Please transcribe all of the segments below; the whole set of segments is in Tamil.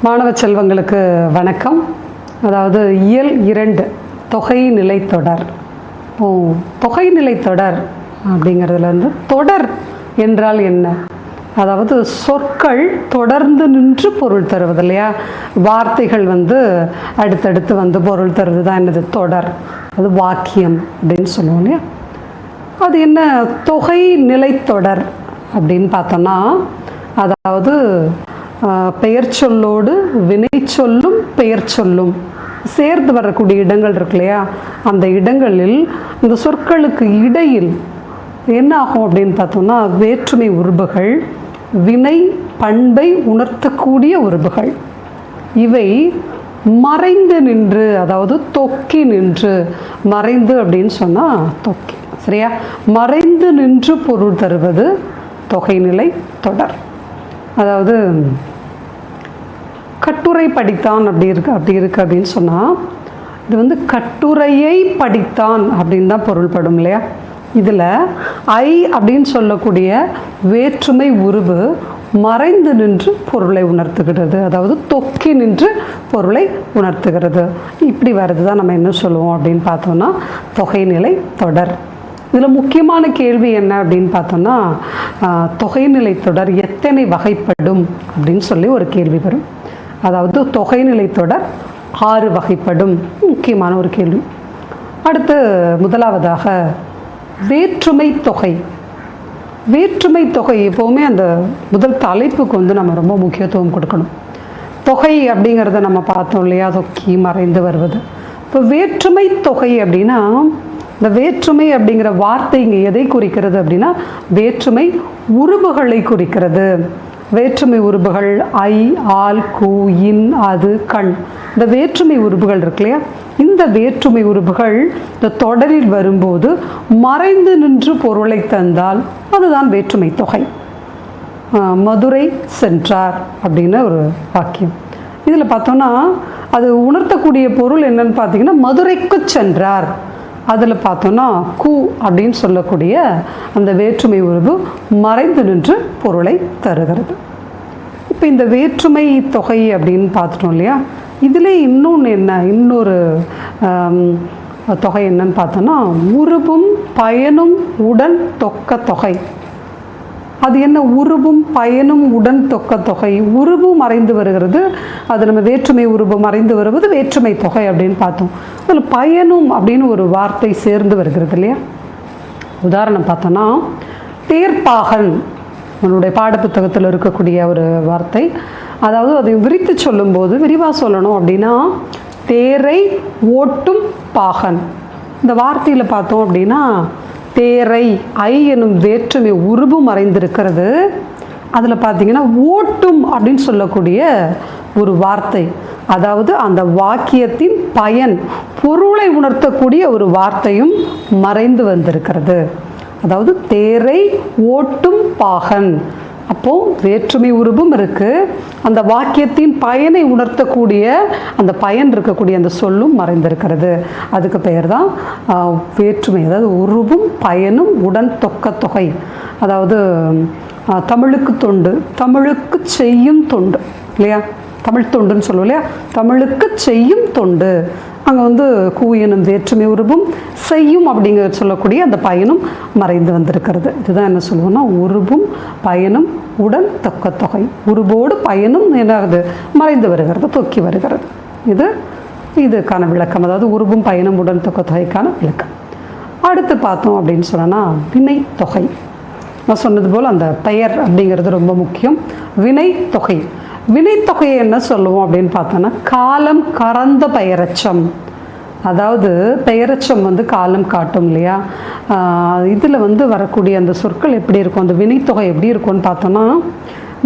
மாணவ செல்வங்களுக்கு வணக்கம். அதாவது இயல் 2 தொகைநிலை தொடர். தொகைநிலை தொடர் அப்படிங்கிறதுல தொடர் என்றால் என்ன? அதாவது சொற்கள் தொடர்ந்து நின்று பொருள் தருவது இல்லையா? வார்த்தைகள் அடுத்தடுத்து பொருள் தருவது தான் என்னது? தொடர். அது வாக்கியம் அப்படின்னு சொல்லுவோம் இல்லையா? அது என்ன தொகைநிலை தொடர் அப்படின்னு பார்த்தோன்னா, அதாவது பெயர் சொல்லோடு வினை சொல்லும் பெயர் சொல்லும் சேர்ந்து வரக்கூடிய இடங்கள் இருக்கு இல்லையா? அந்த இடங்களில் இந்த சொற்களுக்கு இடையில் என்ன ஆகும் அப்படின்னு பார்த்தோம்னா, வேற்றுமை உருபுகள், வினை பண்பை உணர்த்தக்கூடிய உருபுகள், இவை மறைந்து நின்று, அதாவது தொக்கி நின்று, மறைந்து அப்படின்னு சொன்னால் தொக்கி, சரியா? மறைந்து நின்று பொருள் தருவது தொகைநிலை தொடர். அதாவது கட்டுரை படித்தான் அப்படி இருக்கு அப்படின்னு சொன்னால், இது கட்டுரையை படித்தான் அப்படின்னு தான் பொருள்படும் இல்லையா? இதில் ஐ அப்படின்னு சொல்லக்கூடிய வேற்றுமை உருவு மறைந்து நின்று பொருளை உணர்த்துகிறது, அதாவது தொக்கி நின்று பொருளை உணர்த்துகிறது. இப்படி வர்றது தான் நம்ம என்ன சொல்லுவோம் அப்படின்னு பார்த்தோம்னா தொகைநிலை தொடர். இதில் முக்கியமான கேள்வி என்ன அப்படின்னு பார்த்தோம்னா, தொகைநிலை தொடர் எத்தனை வகைப்படும் அப்படின்னு சொல்லி ஒரு கேள்வி வரும். அதாவது தொகைநிலை தொடர் 6 வகைப்படும், முக்கியமான ஒரு கேள்வி. அடுத்து முதலாவதாக வேற்றுமை தொகை. வேற்றுமை தொகை எப்போவுமே அந்த முதல் தலைப்புக்கு நம்ம ரொம்ப முக்கியத்துவம் கொடுக்கணும். தொகை அப்படிங்கிறத நம்ம பார்த்தோம் இல்லையா? தொக்கி மறைந்து வருவது. இப்போ வேற்றுமை தொகை அப்படின்னா, இந்த வேற்றுமை அப்படிங்கிற வார்த்தை இங்கே எதை குறிக்கிறது அப்படின்னா, வேற்றுமை உருபுகளை குறிக்கிறது. வேற்றுமை உருபுகள் ஐ, ஆல், கு, இன், அது, கண், இந்த வேற்றுமை உருபுகள் இருக்கு இல்லையா? இந்த வேற்றுமை உருபுகள் இந்த தொடரில் வரும்போது மறைந்து நின்று பொருளை தந்தால் அதுதான் வேற்றுமை தொகை. மதுரை சென்றார் அப்படின்னு ஒரு வாக்கியம். இதில் பார்த்தோன்னா அது உணர்த்தக்கூடிய பொருள் என்னன்னு பார்த்தீங்கன்னா, மதுரைக்கு சென்றார். அதில் பார்த்தோன்னா கு அப்படின்னு சொல்லக்கூடிய அந்த வேற்றுமை உருவு மறைந்து நின்று பொருளை தருகிறது. இப்போ இந்த வேற்றுமை தொகை அப்படின்னு பார்த்துட்டோம் இல்லையா? இதில் இன்னொரு தொகை என்னன்னு பார்த்தோன்னா, உருவும் பயனும் உடன் தொக்க தொகை. அது என்ன? உருவும் பயனும் உடன் தொக்க தொகை. உருவு மறைந்து வருகிறது, அது நம்ம வேற்றுமை உருவு மறைந்து வருவது வேற்றுமை தொகை அப்படின்னு பார்த்தோம். அதில் பயனும் அப்படின்னு ஒரு வார்த்தை சேர்ந்து வருகிறது இல்லையா? உதாரணம் பார்த்தோன்னா, தேர்ப்பாகன் நம்மளுடைய பாடப்புத்தகத்தில் இருக்கக்கூடிய ஒரு வார்த்தை. அதாவது அதை விரித்து சொல்லும்போது, விரிவாக சொல்லணும் அப்படின்னா, தேரை ஓட்டும் பாகன். இந்த வார்த்தையில் பார்த்தோம் அப்படின்னா, தேரை ஐ எனும் வேற்றுமை உருவு மறைந்திருக்கிறது. அதில் பார்த்தீங்கன்னா ஓட்டும் அப்படின்னு சொல்லக்கூடிய ஒரு வார்த்தை, அதாவது அந்த வாக்கியத்தின் பயன் பொருளை உணர்த்தக்கூடிய ஒரு வார்த்தையும் மறைந்து வந்திருக்கிறது. அதாவது தேரை ஓட்டும் பாகன். அப்போது வேற்றுமை உருவும் இருக்குது, அந்த வாக்கியத்தின் பயனை உணர்த்தக்கூடிய அந்த பயன் இருக்கக்கூடிய அந்த சொல்லும் மறைந்திருக்கிறது. அதுக்கு பெயர் தான் வேற்றுமை. அதாவது உருவும் பயனும் உடன் தொக்க தொகை. அதாவது தமிழுக்கு தொண்டு, தமிழுக்கு செய்யும் தொண்டு இல்லையா? தமிழ் தொண்டுன்னு சொல்லுவோம் இல்லையா? தமிழுக்கு செய்யும் தொண்டு. அங்கே கூ எனும் வேற்றுமை உருவும் செய்யும் அப்படிங்கிற சொல்லக்கூடிய அந்த பயனும் மறைந்து வந்திருக்கிறது. இதுதான் என்ன சொல்லுவோம்னா, உருவும் பயனும் உடன் தொக்க தொகை. உருவோடு பயனும் என்னாகுது? மறைந்து வருகிறது, தொக்கி வருகிறது. இதுக்கான விளக்கம். அதாவது உருவும் பயனும் உடன் தொக்க தொகைக்கான விளக்கம். அடுத்து பார்த்தோம் அப்படின்னு சொன்னால் வினை தொகை. நான் சொன்னது போல் அந்த பெயர் அப்படிங்கிறது ரொம்ப முக்கியம். வினை தொகை. வினைத்தொகையை என்ன சொல்லுவோம் அப்படின்னு பார்த்தோன்னா, காலம் கறந்த பெயரச்சம். அதாவது பெயரச்சம் காலம் காட்டும் இல்லையா? இதில் வரக்கூடிய அந்த சொற்கள் எப்படி இருக்கும், அந்த வினைத்தொகை எப்படி இருக்கும்னு பார்த்தோன்னா,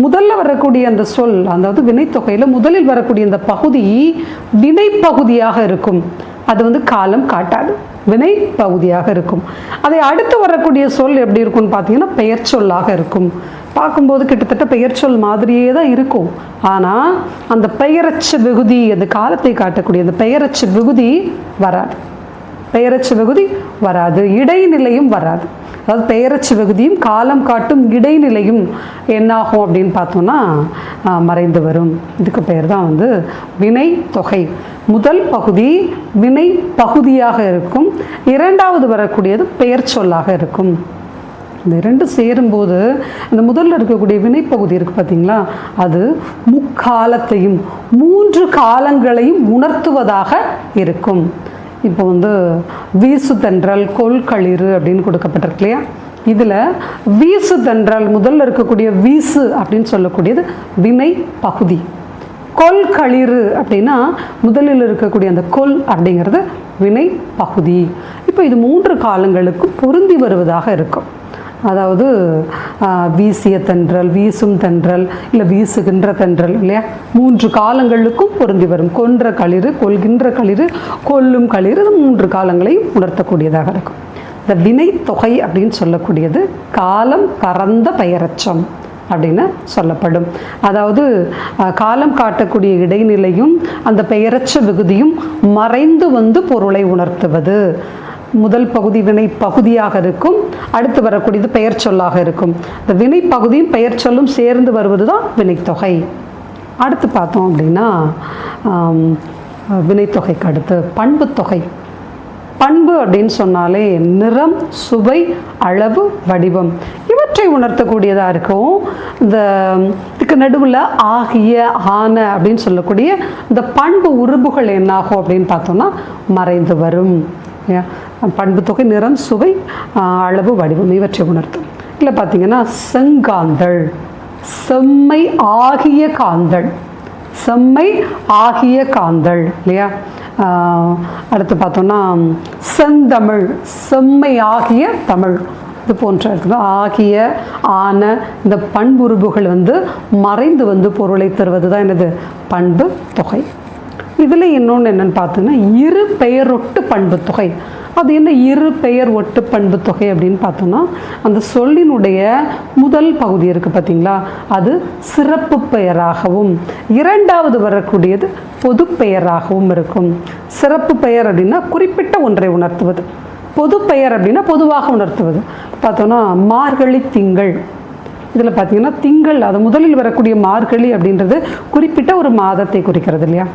முதல்ல வரக்கூடிய அந்த சொல், அதாவது வினைத்தொகையில் முதலில் வரக்கூடிய அந்த பகுதி வினை பகுதியாக இருக்கும். அது காலம் காட்டாது, வினை பகுதியாக இருக்கும். அதை அடுத்து வரக்கூடிய சொல் எப்படி இருக்கும்னு பார்த்தீங்கன்னா, பெயர் சொல்லாக இருக்கும். பார்க்கும்போது கிட்டத்தட்ட பெயர் சொல் மாதிரியே தான் இருக்கும். ஆனால் அந்த பெயரச்ச விகுதி, அந்த காலத்தை காட்டக்கூடிய அந்த பெயரச்ச விகுதி வராது. பெயரச்ச விகுதி வராது, இடைநிலையும் வராது. அதாவது பெயரச்சு விகுதியும் காலம் காட்டும் இடைநிலையும் என்னாகும் அப்படின்னு பார்த்தோம்னா மறைந்து வரும். இதுக்கு பெயர் தான் வந்து வினை தொகை. முதல் பகுதி வினை பகுதியாக இருக்கும், இரண்டாவது வரக்கூடியது பெயர் சொல்லாக இருக்கும். இந்த ரெண்டு சேரும்போது அந்த முதல்ல இருக்கக்கூடிய வினைப்பகுதி இருக்குது பார்த்தீங்களா, அது முக்காலத்தையும் 3 காலங்களையும் உணர்த்துவதாக இருக்கும். இப்போ வந்து வீசு தென்றல் கொள்களிறு அப்படின்னு கொடுக்கப்பட்டிருக்கு இல்லையா, இதில் வீசு தென்றல் முதல்ல இருக்கக்கூடிய வீசு அப்படின்னு சொல்லக்கூடியது வினை பகுதி. கொள்களிறு அப்படின்னா முதலில் இருக்கக்கூடிய அந்த கொல் அப்படிங்கிறது வினை பகுதி. இப்போ இது 3 காலங்களுக்கும் பொருந்தி வருவதாக இருக்கும். அதாவது வீசிய தென்றல், வீசும் தென்றல், இல்லை வீசுகின்ற தென்றல் இல்லையா, 3 காலங்களுக்கும் பொருந்தி வரும். கொன்ற களிறு, கொள்கின்ற களிறு, கொல்லும் களிறு, 3 காலங்களையும் உணர்த்தக்கூடியதாக இருக்கும். இந்த வினை தொகை அப்படின்னு சொல்லக்கூடியது காலம் கறந்த பெயரச்சம் அப்படின்னு சொல்லப்படும். அதாவது காலம் காட்டக்கூடிய இடைநிலையும் அந்த பெயரச்ச விகுதியும் மறைந்து வந்து பொருளை உணர்த்துவது. முதல் பகுதி வினை பகுதியாக இருக்கும், அடுத்து வரக்கூடியது பெயர் சொல்லாக இருக்கும். இந்த வினை பகுதியும் பெயர் சொல்லும் சேர்ந்து வருவது தான் வினைத்தொகை. அடுத்து பார்த்தோம் அப்படின்னா வினைத்தொகைக்கு அடுத்து பண்பு தொகை. பண்பு அப்படின்னு சொன்னாலே நிறம், சுவை, அளவு, வடிவம் இவற்றை உணர்த்தக்கூடியதாக இருக்கும். இதுக்கு நடுவில் ஆகிய, ஆன அப்படின்னு சொல்லக்கூடிய இந்த பண்பு உருபுகள் என்னாகும் அப்படின்னு பார்த்தோம்னா மறைந்து வரும். பண்பு தொகை நிறம், சுவை, அளவு, வடிவம் இவற்றை உணர்த்தும். இல்லை பார்த்தீங்கன்னா செங்காந்தள், செம்மை ஆகிய காந்தள், செம்மை ஆகிய காந்தள் இல்லையா. அடுத்து பார்த்தோம்னா செந்தமிழ், செம்மை ஆகிய தமிழ், இது போன்ற ஆகிய, ஆன இந்த பண்புருபுகள் வந்து மறைந்து வந்து பொருளை தருவது தான் என்னது பண்பு தொகை. இதில் இன்னொன்று என்னென்னு பார்த்தோன்னா இரு பெயரொட்டு பண்பு தொகை. அது என்ன இரு பெயர் ஒட்டு பண்பு தொகை அப்படின்னு பார்த்தோன்னா, அந்த சொல்லினுடைய முதல் பகுதி இருக்குது பார்த்தீங்களா, அது சிறப்பு பெயராகவும் இரண்டாவது வரக்கூடியது பொது பெயராகவும் இருக்கும். சிறப்பு பெயர் அப்படின்னா குறிப்பிட்ட ஒன்றை உணர்த்துவது, பொது பெயர் அப்படின்னா பொதுவாக உணர்த்துவது. பார்த்தோன்னா மார்கழி திங்கள், இதில் பார்த்தீங்கன்னா திங்கள் அது முதலில் வரக்கூடிய மார்கழி அப்படின்றது குறிப்பிட்ட ஒரு மாதத்தை குறிக்கிறது இல்லையா.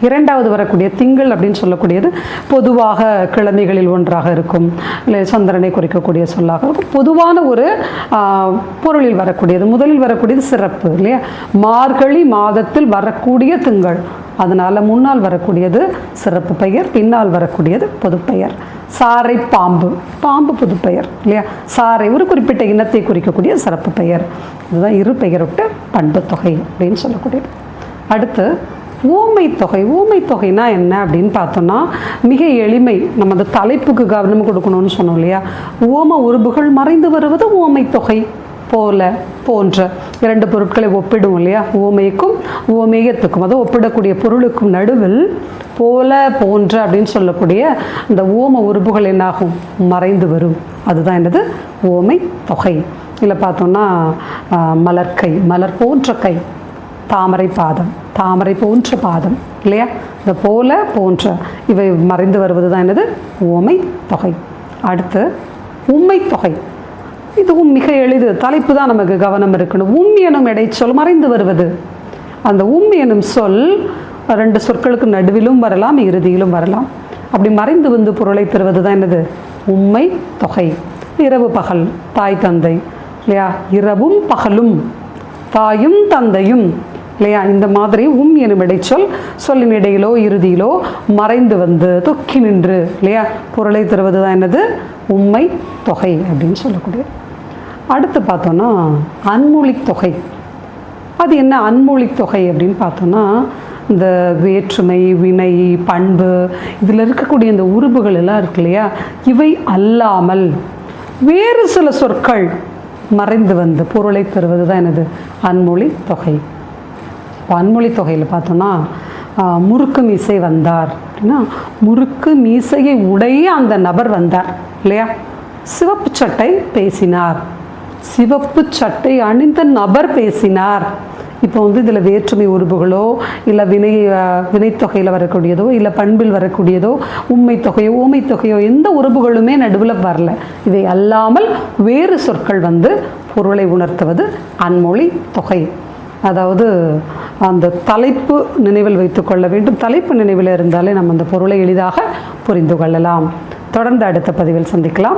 இரண்டாவது வரக்கூடிய திங்கள் அப்படின்னு சொல்லக்கூடியது பொதுவாக கிழமைகளில் ஒன்றாக இருக்கும், இல்லை சந்திரனை குறிக்கக்கூடிய சொல்லாக இருக்கும். பொதுவான ஒரு பொருளில் வரக்கூடியது. முதலில் வரக்கூடியது சிறப்பு இல்லையா, மார்கழி மாதத்தில் வரக்கூடிய திங்கள், அதனால் முன்னால் வரக்கூடியது சிறப்பு பெயர், பின்னால் வரக்கூடியது பொதுப்பெயர். சாறை பாம்பு, பாம்பு பொதுப்பெயர் இல்லையா, சாறை ஒரு குறிப்பிட்ட இனத்தை குறிக்கக்கூடிய சிறப்பு பெயர். இதுதான் இரு பெயரொட்டு பண்பு தொகை அப்படின்னு சொல்லக்கூடியது. அடுத்து ஊமை தொகை. ஊமை தொகைனா என்ன அப்படின்னு பார்த்தோம்னா மிக எளிமை. நம்ம அந்த தலைப்புக்கு கவனம் கொடுக்கணும்னு சொன்னோம் இல்லையா, ஓம உருபுகள் மறைந்து வருவது ஊமை தொகை. போல, போன்ற 2 பொருட்களை ஒப்பிடும் இல்லையா, ஊமைக்கும் ஊமையத்துக்கும், அதை ஒப்பிடக்கூடிய பொருளுக்கும் நடுவில் போல, போன்ற அப்படின்னு சொல்லக்கூடிய அந்த ஓம உருபுகள் என்னாகும் மறைந்து வரும். அதுதான் என்னது ஓமை தொகை. இல்லை பார்த்தோம்னா மலர்கை, மலர் போன்ற கை, தாமரை பாதம், தாமரை போன்ற பாதம் இல்லையா, இந்த போல, போன்ற இவை மறைந்து வருவது தான் என்னது ஓமை தொகை. அடுத்து உம்மை தொகை. இதுவும் மிக எளிது, தலைப்பு தான் நமக்கு கவனம் இருக்கணும். எனும் இடைச்சொல் மறைந்து வருவது. அந்த எனும் சொல் 2 சொற்களுக்கு நடுவிலும் வரலாம், இறுதியிலும் வரலாம். அப்படி மறைந்து வந்து பொருளை தருவது தான் என்னது உம்மை தொகை. இரவு பகல், தாய் தந்தை இல்லையா, இரவும் பகலும், தாயும் தந்தையும் இல்லையா, இந்த மாதிரி எனும் இடைச்சொல் சொல்லின் இடையிலோ இறுதியிலோ மறைந்து வந்து தொக்கி நின்று இல்லையா பொருளை தருவது தான் என்னது உம்மை தொகை அப்படின்னு சொல்லக்கூடியது. அடுத்து பார்த்தோன்னா அன்மொழி தொகை. அது என்ன அன்மொழி தொகை அப்படின்னு பார்த்தோன்னா, இந்த வேற்றுமை, வினை, பண்பு இதில் இருக்கக்கூடிய இந்த உருபுகள் எல்லாம் இருக்கு இல்லையா, இவை அல்லாமல் வேறு சில சொற்கள் மறைந்து வந்து பொருளை தருவது தான் என்னது அன்மொழி தொகை. அன்மொழி தொகையில் பார்த்தோன்னா முறுக்கு மீசை வந்தார் அப்படின்னா, முறுக்கு மீசையை உடைய அந்த நபர் வந்தார் இல்லையா. சிவப்பு சட்டை பேசினார், சிவப்பு சட்டை அணிந்த நபர் பேசினார். இப்போ வந்து இதில் வேற்றுமை உருபுகளோ இல்லை வினைத்தொகையில் வரக்கூடியதோ இல்லை பண்பில் வரக்கூடியதோ உண்மை தொகையோ ஊமை தொகையோ எந்த உருபுகளுமே நடுவில் வரல. இவை அல்லாமல் வேறு சொற்கள் வந்து பொருளை உணர்த்துவது அன்மொழி தொகை. அதாவது அந்த தலைப்பு நினைவில் வைத்துக்கொள்ள வேண்டும். தலைப்பு நினைவில் இருந்தாலே நம்ம அந்த பொருளை எளிதாக புரிந்து கொள்ளலாம். தொடர்ந்து அடுத்த பதிவில் சந்திக்கலாம்.